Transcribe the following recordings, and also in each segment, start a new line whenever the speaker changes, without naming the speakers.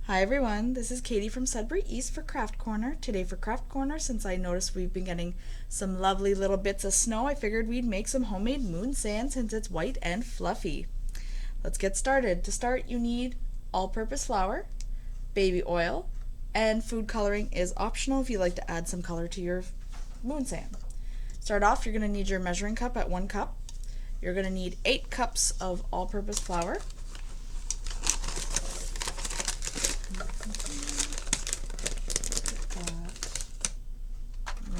Hi everyone, this is Katie from Sudbury East for Craft Corner. Today for Craft Corner, since I noticed we've been getting some lovely little bits of snow, I figured we'd make some homemade moon sand since it's white and fluffy. Let's get started. To start, you need all-purpose flour, baby oil, and food coloring is optional if you like to add some color to your moon sand. Start off, you're going to need your measuring cup at 1 cup. You're going to need 8 cups of all-purpose flour.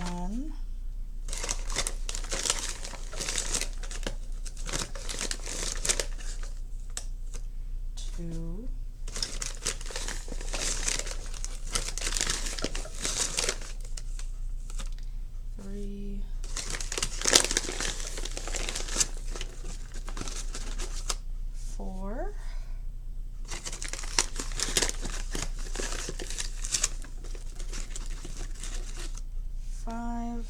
One, two, three, four, five,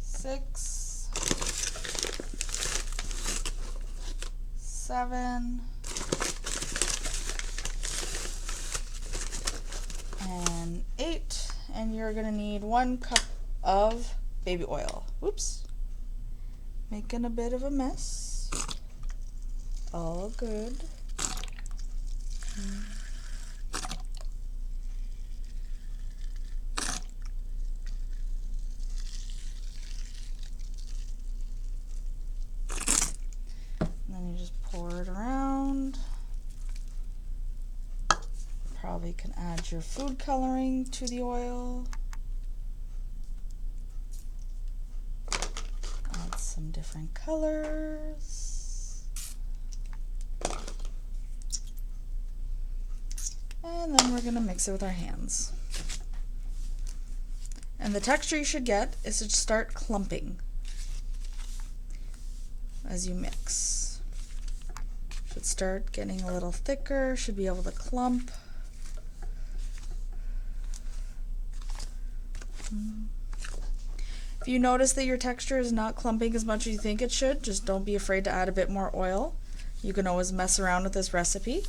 six, seven, and 8. And you're going to need 1 cup of baby oil. Oops. Making a bit of a mess. All good. And then you just pour it around. Probably can add your food coloring to the oil. Add some different colors. And then we're going to mix it with our hands. And the texture you should get is to start clumping as you mix. Should start getting a little thicker, should be able to clump. If you notice that your texture is not clumping as much as you think it should, just don't be afraid to add a bit more oil. You can always mess around with this recipe.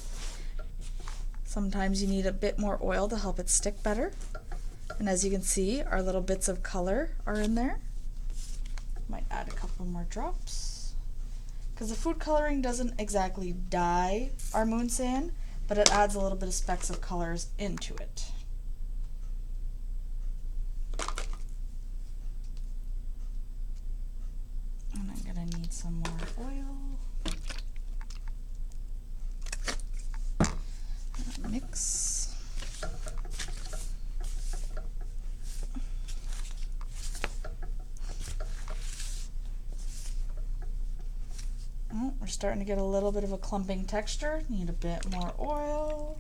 Sometimes you need a bit more oil to help it stick better. And as you can see, our little bits of color are in there. Might add a couple more drops. Because the food coloring doesn't exactly dye our moon sand, but it adds a little bit of specks of colors into it. And I'm gonna need some more oil. Mix. Oh, we're starting to get a little bit of a clumping texture. Need a bit more oil.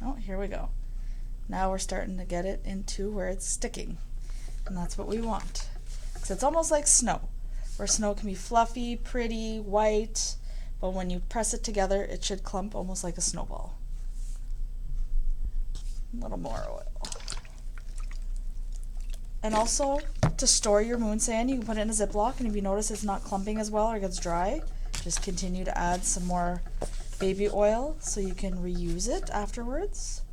Oh, here we go. Now we're starting to get it into where it's sticking. And that's what we want. Because it's almost like snow, where snow can be fluffy, pretty, white, but when you press it together, it should clump almost like a snowball. A little more oil. And also, to store your moon sand, you can put it in a Ziploc, and if you notice it's not clumping as well or gets dry, just continue to add some more baby oil so you can reuse it afterwards.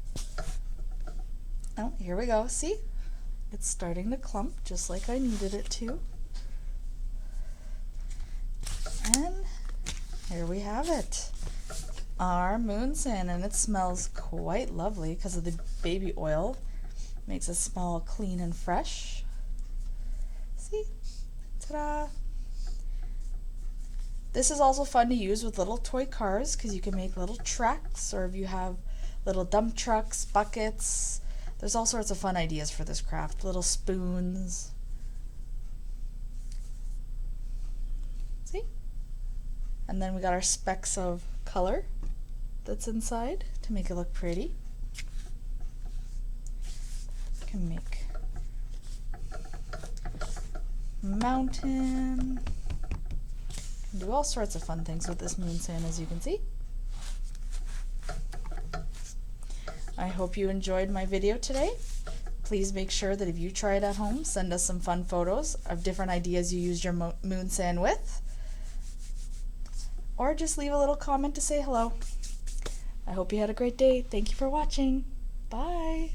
Oh, here we go. See? It's starting to clump just like I needed it to. And here we have it. Our moon sand, and it smells quite lovely because of the baby oil. Makes it smell clean and fresh. See? Ta-da! This is also fun to use with little toy cars because you can make little tracks, or if you have little dump trucks, buckets. There's all sorts of fun ideas for this craft. Little spoons. See? And then we got our specks of color that's inside to make it look pretty. You can make mountain. You can do all sorts of fun things with this moon sand, as you can see. I hope you enjoyed my video today. Please make sure that if you try it at home, send us some fun photos of different ideas you used your moon sand with. Or just leave a little comment to say hello. I hope you had a great day. Thank you for watching. Bye.